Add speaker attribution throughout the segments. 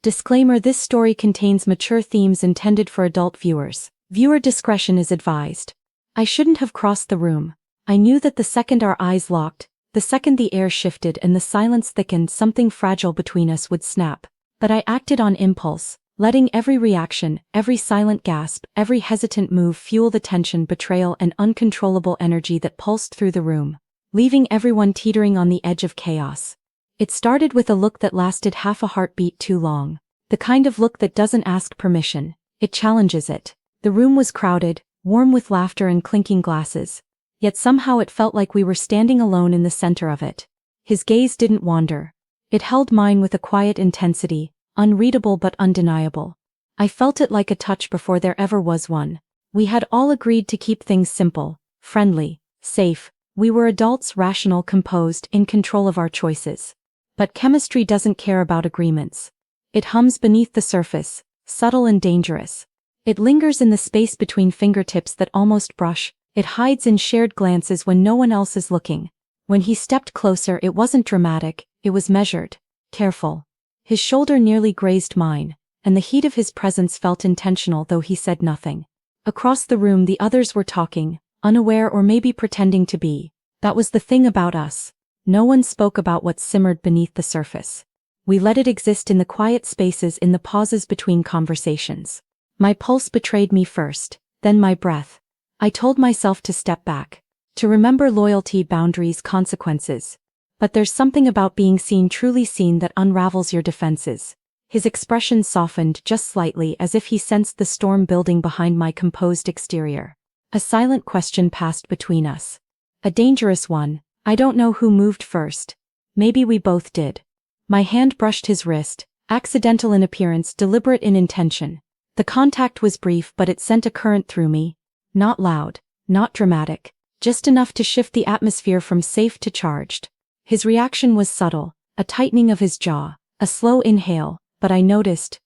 Speaker 1: Disclaimer: this story contains mature themes intended for adult viewers. Viewer discretion is advised. I shouldn't have crossed the room. I knew that the second our eyes locked, the second the air shifted and the silence thickened, something fragile between us would snap. But I acted on impulse, letting every reaction, every silent gasp, every hesitant move fuel the tension, betrayal, and uncontrollable energy that pulsed through the room, leaving everyone teetering on the edge of chaos. It started with a look that lasted half a heartbeat too long. The kind of look that doesn't ask permission, it challenges it. The room was crowded, warm with laughter and clinking glasses. Yet somehow it felt like we were standing alone in the center of it. His gaze didn't wander. It held mine with a quiet intensity, unreadable but undeniable. I felt it like a touch before there ever was one. We had all agreed to keep things simple, friendly, safe. We were adults, rational, composed, in control of our choices. But chemistry doesn't care about agreements. It hums beneath the surface, subtle and dangerous. It lingers in the space between fingertips that almost brush. It hides in shared glances when no one else is looking. When he stepped closer, it wasn't dramatic, it was measured, careful. His shoulder nearly grazed mine, and the heat of his presence felt intentional though he said nothing. Across the room the others were talking, unaware or maybe pretending to be. That was the thing about us. No one spoke about what simmered beneath the surface. We let it exist in the quiet spaces, in the pauses between conversations. My pulse betrayed me first, then my breath. I told myself to step back, to remember loyalty, boundaries, consequences. But there's something about being seen, truly seen, that unravels your defenses. His expression softened just slightly, as if he sensed the storm building behind my composed exterior. A silent question passed between us. A dangerous one. I don't know who moved first. Maybe we both did. My hand brushed his wrist, accidental in appearance, deliberate in intention. The contact was brief, but it sent a current through me. Not loud, not dramatic, just enough to shift the atmosphere from safe to charged. His reaction was subtle, a tightening of his jaw, a slow inhale, but I noticed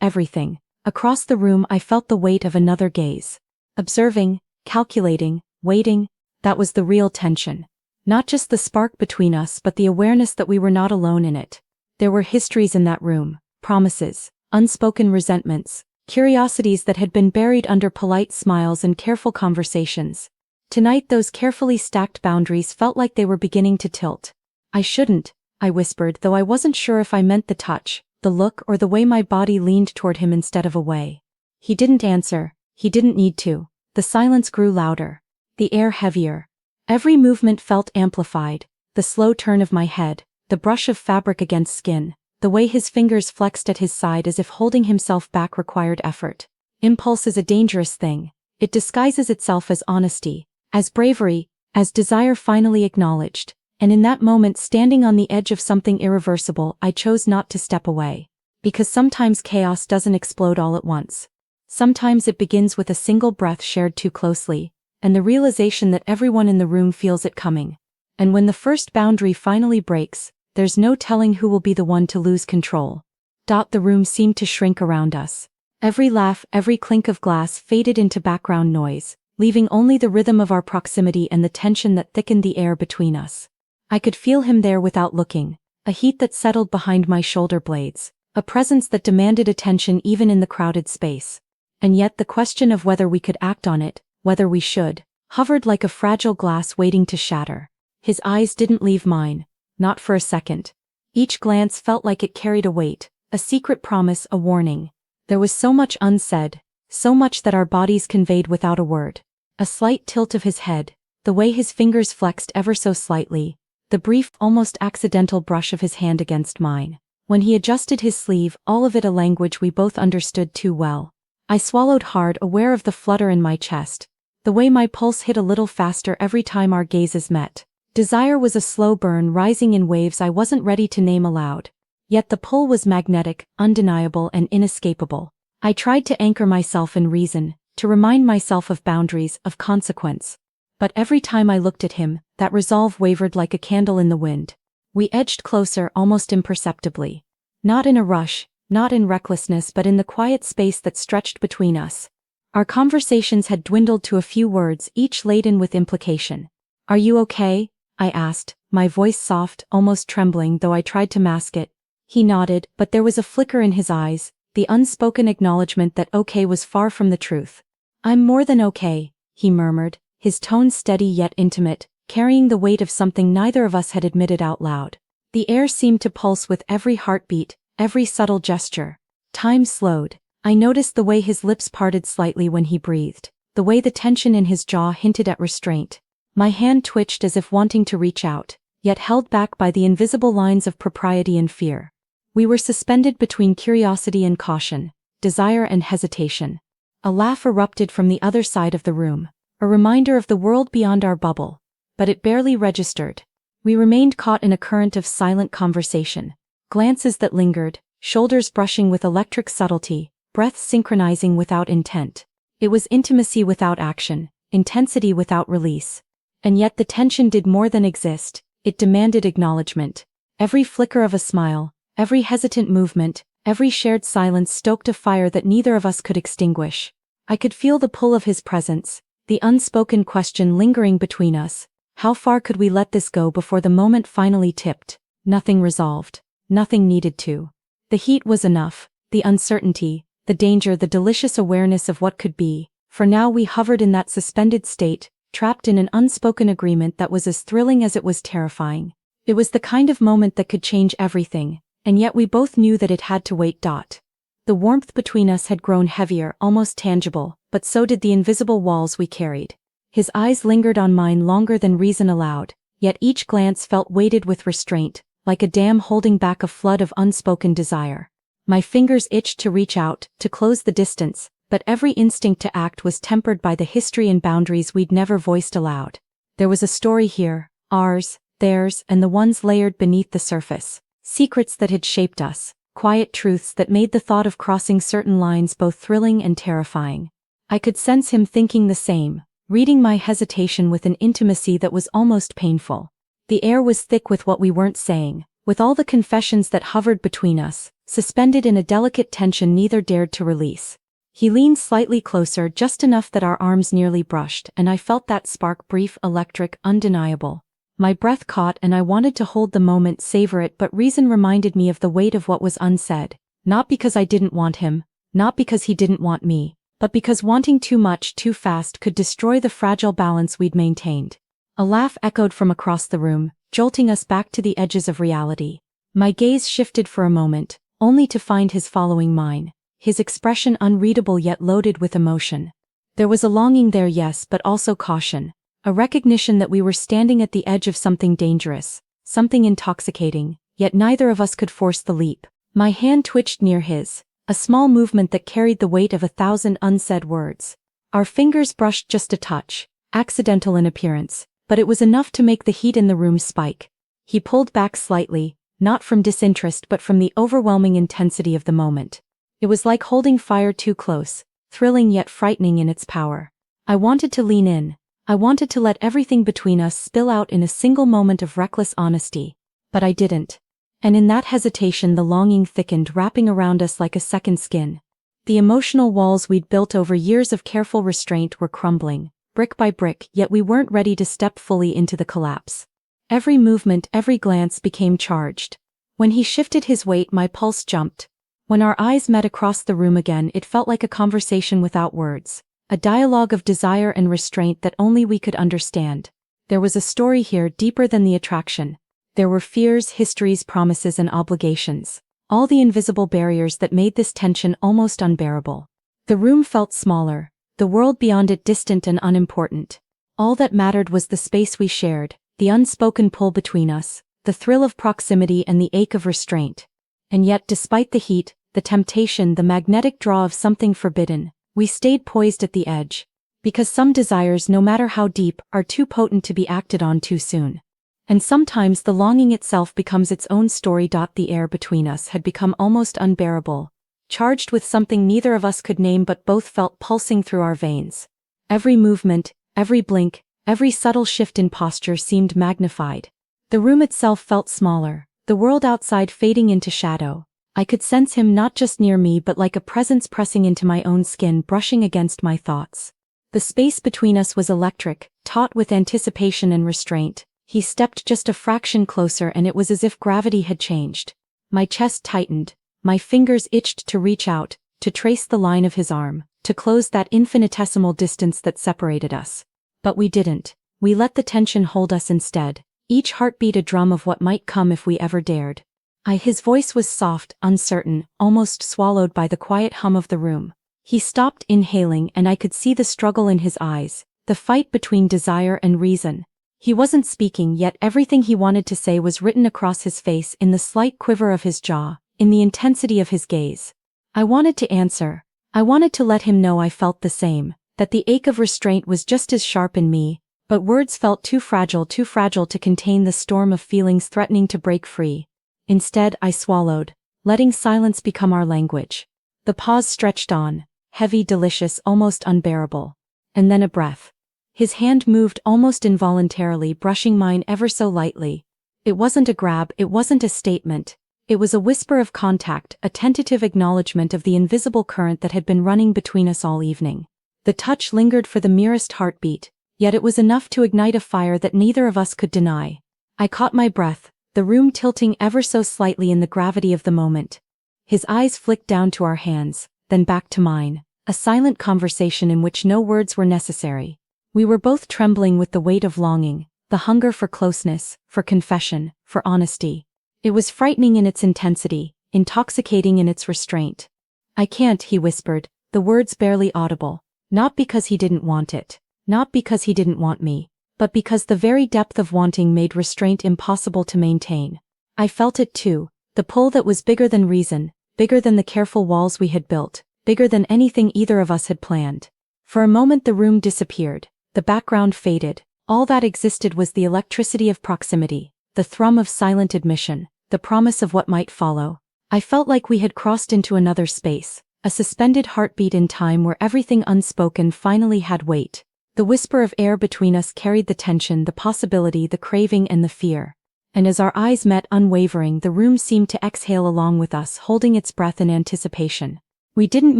Speaker 1: everything. Across the room I felt the weight of another gaze. Observing, calculating, waiting. That was the real tension. Not just the spark between us, but the awareness that we were not alone in it. There were histories in that room, promises, unspoken resentments, curiosities that had been buried under polite smiles and careful conversations. Tonight those carefully stacked boundaries felt like they were beginning to tilt. I shouldn't, I whispered, though I wasn't sure if I meant the touch, the look, or the way my body leaned toward him instead of away. He didn't answer. He didn't need to. The silence grew louder, the air heavier. Every movement felt amplified, the slow turn of my head, the brush of fabric against skin, the way his fingers flexed at his side as if holding himself back required effort. Impulse is a dangerous thing. It disguises itself as honesty, as bravery, as desire finally acknowledged. And in that moment, standing on the edge of something irreversible, I chose not to step away. Because sometimes chaos doesn't explode all at once. Sometimes it begins with a single breath shared too closely, and the realization that everyone in the room feels it coming. And when the first boundary finally breaks, there's no telling who will be the one to lose control. The room seemed to shrink around us. Every laugh, every clink of glass faded into background noise, leaving only the rhythm of our proximity and the tension that thickened the air between us. I could feel him there without looking, a heat that settled behind my shoulder blades, a presence that demanded attention even in the crowded space. And yet the question of whether we could act on it, whether we should, hovered like a fragile glass waiting to shatter. His eyes didn't leave mine, not for a second. Each glance felt like it carried a weight, a secret promise, a warning. There was so much unsaid, so much that our bodies conveyed without a word. A slight tilt of his head, the way his fingers flexed ever so slightly, the brief, almost accidental brush of his hand against mine. When he adjusted his sleeve, all of it a language we both understood too well. I swallowed hard, aware of the flutter in my chest, the way my pulse hit a little faster every time our gazes met. Desire was a slow burn rising in waves I wasn't ready to name aloud. Yet the pull was magnetic, undeniable, and inescapable. I tried to anchor myself in reason, to remind myself of boundaries, of consequence. But every time I looked at him, that resolve wavered like a candle in the wind. We edged closer, almost imperceptibly. Not in a rush, not in recklessness, but in the quiet space that stretched between us. Our conversations had dwindled to a few words, each laden with implication. "Are you okay?" I asked, my voice soft, almost trembling, though I tried to mask it. He nodded, but there was a flicker in his eyes, the unspoken acknowledgement that okay was far from the truth. "I'm more than okay," he murmured, his tone steady yet intimate, carrying the weight of something neither of us had admitted out loud. The air seemed to pulse with every heartbeat, every subtle gesture. Time slowed. I noticed the way his lips parted slightly when he breathed, the way the tension in his jaw hinted at restraint. My hand twitched as if wanting to reach out, yet held back by the invisible lines of propriety and fear. We were suspended between curiosity and caution, desire and hesitation. A laugh erupted from the other side of the room, a reminder of the world beyond our bubble. But it barely registered. We remained caught in a current of silent conversation, glances that lingered, shoulders brushing with electric subtlety, breaths synchronizing without intent. It was intimacy without action, intensity without release. And yet the tension did more than exist, it demanded acknowledgement. Every flicker of a smile, every hesitant movement, every shared silence stoked a fire that neither of us could extinguish. I could feel the pull of his presence, the unspoken question lingering between us. How far could we let this go before the moment finally tipped? Nothing resolved. Nothing needed to. The heat was enough, the uncertainty, the danger, the delicious awareness of what could be. For now we hovered in that suspended state, trapped in an unspoken agreement that was as thrilling as it was terrifying. It was the kind of moment that could change everything, and yet we both knew that it had to wait. The warmth between us had grown heavier, almost tangible, but so did the invisible walls we carried. His eyes lingered on mine longer than reason allowed, yet each glance felt weighted with restraint, like a dam holding back a flood of unspoken desire. My fingers itched to reach out, to close the distance, but every instinct to act was tempered by the history and boundaries we'd never voiced aloud. There was a story here, ours, theirs, and the ones layered beneath the surface. Secrets that had shaped us, quiet truths that made the thought of crossing certain lines both thrilling and terrifying. I could sense him thinking the same, reading my hesitation with an intimacy that was almost painful. The air was thick with what we weren't saying, with all the confessions that hovered between us, suspended in a delicate tension neither dared to release. He leaned slightly closer, just enough that our arms nearly brushed, and I felt that spark, brief, electric, undeniable. My breath caught and I wanted to hold the moment, savor it, but reason reminded me of the weight of what was unsaid. Not because I didn't want him, not because he didn't want me, but because wanting too much too fast could destroy the fragile balance we'd maintained. A laugh echoed from across the room, jolting us back to the edges of reality. My gaze shifted for a moment, only to find his following mine, his expression unreadable yet loaded with emotion. There was a longing there, yes, but also caution. A recognition that we were standing at the edge of something dangerous, something intoxicating, yet neither of us could force the leap. My hand twitched near his, a small movement that carried the weight of 1,000 unsaid words. Our fingers brushed just a touch, accidental in appearance, but it was enough to make the heat in the room spike. He pulled back slightly, not from disinterest but from the overwhelming intensity of the moment. It was like holding fire too close, thrilling yet frightening in its power. I wanted to lean in. I wanted to let everything between us spill out in a single moment of reckless honesty. But I didn't. And in that hesitation the longing thickened, wrapping around us like a second skin. The emotional walls we'd built over years of careful restraint were crumbling, brick by brick, yet we weren't ready to step fully into the collapse. Every movement, every glance became charged. When he shifted his weight, my pulse jumped. When our eyes met across the room again, it felt like a conversation without words, a dialogue of desire and restraint that only we could understand. There was a story here deeper than the attraction. There were fears, histories, promises, and obligations, all the invisible barriers that made this tension almost unbearable. The room felt smaller, the world beyond it distant and unimportant. All that mattered was the space we shared, the unspoken pull between us, the thrill of proximity and the ache of restraint. And yet, despite the heat, the temptation, the magnetic draw of something forbidden, we stayed poised at the edge. Because some desires, no matter how deep, are too potent to be acted on too soon. And sometimes the longing itself becomes its own story. The air between us had become almost unbearable, charged with something neither of us could name but both felt pulsing through our veins. Every movement, every blink, every subtle shift in posture seemed magnified. The room itself felt smaller, the world outside fading into shadow. I could sense him not just near me but like a presence pressing into my own skin, brushing against my thoughts. The space between us was electric, taut with anticipation and restraint. He stepped just a fraction closer and it was as if gravity had changed. My chest tightened, my fingers itched to reach out, to trace the line of his arm, to close that infinitesimal distance that separated us. But we didn't. We let the tension hold us instead, each heartbeat a drum of what might come if we ever dared. His voice was soft, uncertain, almost swallowed by the quiet hum of the room. He stopped inhaling and I could see the struggle in his eyes, the fight between desire and reason. He wasn't speaking, yet everything he wanted to say was written across his face, in the slight quiver of his jaw, in the intensity of his gaze. I wanted to answer. I wanted to let him know I felt the same, that the ache of restraint was just as sharp in me, but words felt too fragile to contain the storm of feelings threatening to break free. Instead, I swallowed, letting silence become our language. The pause stretched on, heavy, delicious, almost unbearable. And then a breath. His hand moved almost involuntarily, brushing mine ever so lightly. It wasn't a grab, it wasn't a statement. It was a whisper of contact, a tentative acknowledgement of the invisible current that had been running between us all evening. The touch lingered for the merest heartbeat, yet it was enough to ignite a fire that neither of us could deny. I caught my breath, the room tilting ever so slightly in the gravity of the moment. His eyes flicked down to our hands, then back to mine, a silent conversation in which no words were necessary. We were both trembling with the weight of longing, the hunger for closeness, for confession, for honesty. It was frightening in its intensity, intoxicating in its restraint. "I can't," he whispered, the words barely audible, not because he didn't want it, not because he didn't want me, but because the very depth of wanting made restraint impossible to maintain. I felt it too, the pull that was bigger than reason, bigger than the careful walls we had built, bigger than anything either of us had planned. For a moment the room disappeared, the background faded, all that existed was the electricity of proximity, the thrum of silent admission, the promise of what might follow. I felt like we had crossed into another space, a suspended heartbeat in time where everything unspoken finally had weight. The whisper of air between us carried the tension, the possibility, the craving and the fear. And as our eyes met unwavering, the room seemed to exhale along with us, holding its breath in anticipation. We didn't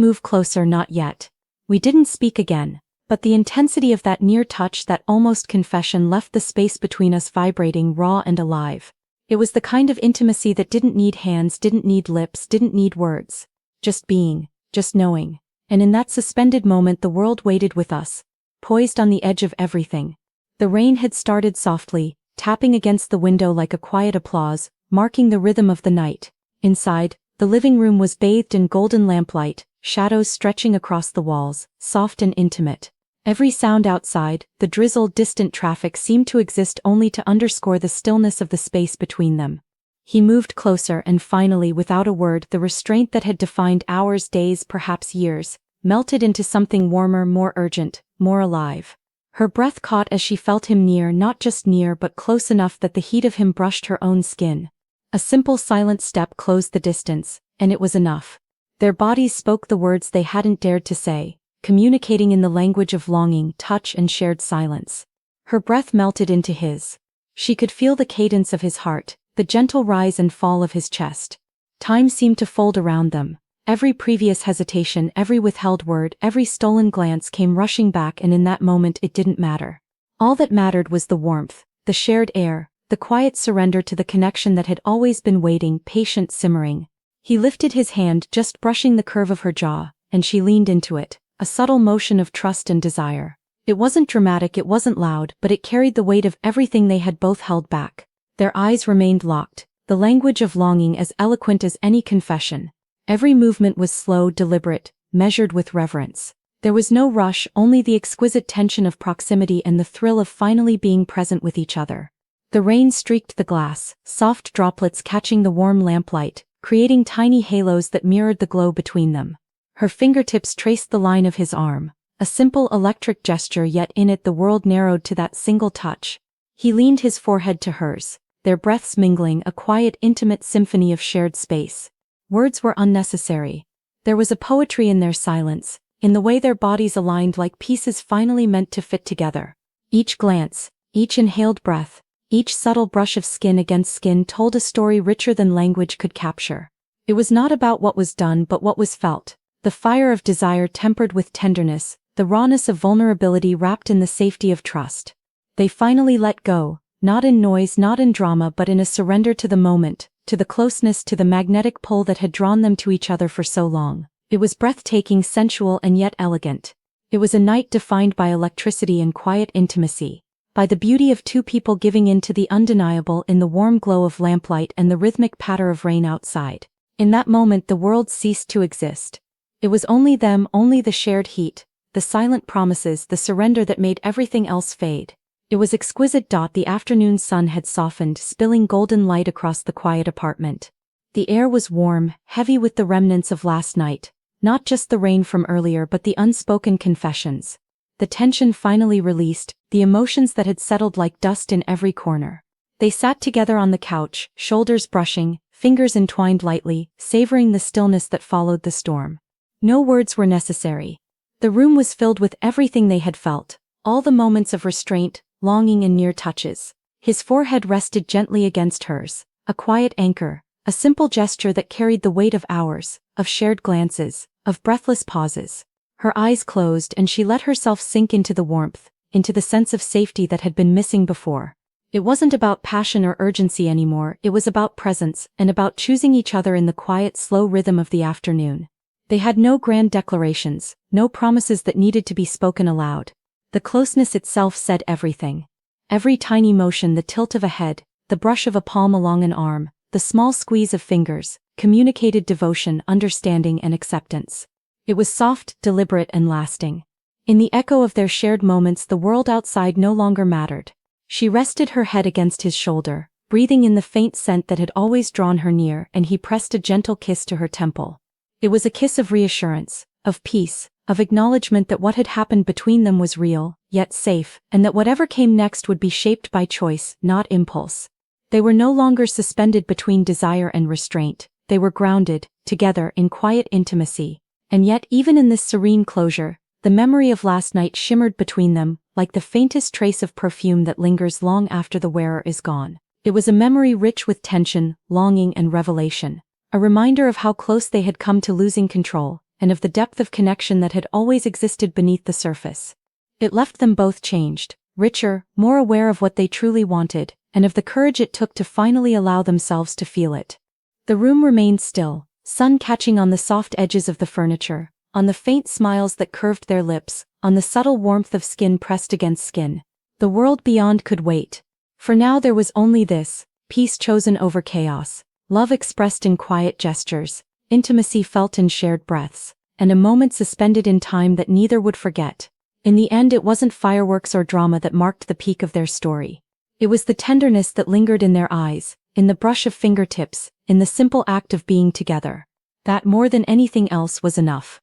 Speaker 1: move closer, not yet. We didn't speak again, but the intensity of that near touch, that almost confession, left the space between us vibrating, raw and alive. It was the kind of intimacy that didn't need hands, didn't need lips, didn't need words. Just being, just knowing. And in that suspended moment the world waited with us, poised on the edge of everything. The rain had started softly, tapping against the window like a quiet applause, marking the rhythm of the night. Inside, the living room was bathed in golden lamplight, shadows stretching across the walls, soft and intimate. Every sound outside, the drizzled, distant traffic, seemed to exist only to underscore the stillness of the space between them. He moved closer and finally, without a word, the restraint that had defined hours, days, perhaps years, melted into something warmer, more urgent, more alive. Her breath caught as she felt him near, not just near but close enough that the heat of him brushed her own skin. A simple silent step closed the distance, and it was enough. Their bodies spoke the words they hadn't dared to say, communicating in the language of longing, touch and shared silence. Her breath melted into his. She could feel the cadence of his heart, the gentle rise and fall of his chest. Time seemed to fold around them. Every previous hesitation, every withheld word, every stolen glance came rushing back, and in that moment it didn't matter. All that mattered was the warmth, the shared air, the quiet surrender to the connection that had always been waiting, patient, simmering. He lifted his hand, just brushing the curve of her jaw, and she leaned into it, a subtle motion of trust and desire. It wasn't dramatic, it wasn't loud, but it carried the weight of everything they had both held back. Their eyes remained locked, the language of longing as eloquent as any confession. Every movement was slow, deliberate, measured with reverence. There was no rush, only the exquisite tension of proximity and the thrill of finally being present with each other. The rain streaked the glass, soft droplets catching the warm lamplight, creating tiny halos that mirrored the glow between them. Her fingertips traced the line of his arm, a simple electric gesture, yet in it the world narrowed to that single touch. He leaned his forehead to hers, their breaths mingling, a quiet, intimate symphony of shared space. Words were unnecessary. There was a poetry in their silence, in the way their bodies aligned like pieces finally meant to fit together. Each glance, each inhaled breath, each subtle brush of skin against skin told a story richer than language could capture. It was not about what was done but what was felt, the fire of desire tempered with tenderness, the rawness of vulnerability wrapped in the safety of trust. They finally let go, not in noise, not in drama, but in a surrender to the moment, to the closeness, to the magnetic pull that had drawn them to each other for so long. It was breathtaking, sensual, and yet elegant. It was a night defined by electricity and quiet intimacy, by the beauty of two people giving in to the undeniable in the warm glow of lamplight and the rhythmic patter of rain outside. In that moment the world ceased to exist. It was only them, only the shared heat, the silent promises, the surrender that made everything else fade. It was exquisite. The afternoon sun had softened, spilling golden light across the quiet apartment. The air was warm, heavy with the remnants of last night, not just the rain from earlier but the unspoken confessions. The tension finally released, the emotions that had settled like dust in every corner. They sat together on the couch, shoulders brushing, fingers entwined lightly, savoring the stillness that followed the storm. No words were necessary. The room was filled with everything they had felt, all the moments of restraint, longing, and near touches. His forehead rested gently against hers, a quiet anchor, a simple gesture that carried the weight of hours, of shared glances, of breathless pauses. Her eyes closed and she let herself sink into the warmth, into the sense of safety that had been missing before. It wasn't about passion or urgency anymore, it was about presence, and about choosing each other in the quiet, slow rhythm of the afternoon. They had no grand declarations, no promises that needed to be spoken aloud. The closeness itself said everything. Every tiny motion, the tilt of a head, the brush of a palm along an arm, the small squeeze of fingers, communicated devotion, understanding, and acceptance. It was soft, deliberate, and lasting. In the echo of their shared moments, the world outside no longer mattered. She rested her head against his shoulder, breathing in the faint scent that had always drawn her near, and he pressed a gentle kiss to her temple. It was a kiss of reassurance, of peace, of acknowledgement that what had happened between them was real, yet safe, and that whatever came next would be shaped by choice, not impulse. They were no longer suspended between desire and restraint. They were grounded, together, in quiet intimacy. And yet, even in this serene closure, the memory of last night shimmered between them, like the faintest trace of perfume that lingers long after the wearer is gone. It was a memory rich with tension, longing, and revelation. A reminder of how close they had come to losing control, and of the depth of connection that had always existed beneath the surface. It left them both changed, richer, more aware of what they truly wanted, and of the courage it took to finally allow themselves to feel it. The room remained still, sun catching on the soft edges of the furniture, on the faint smiles that curved their lips, on the subtle warmth of skin pressed against skin. The world beyond could wait. For now there was only this, peace chosen over chaos, love expressed in quiet gestures, intimacy felt in shared breaths, and a moment suspended in time that neither would forget. In the end, it wasn't fireworks or drama that marked the peak of their story. It was the tenderness that lingered in their eyes, in the brush of fingertips, in the simple act of being together. That more than anything else was enough.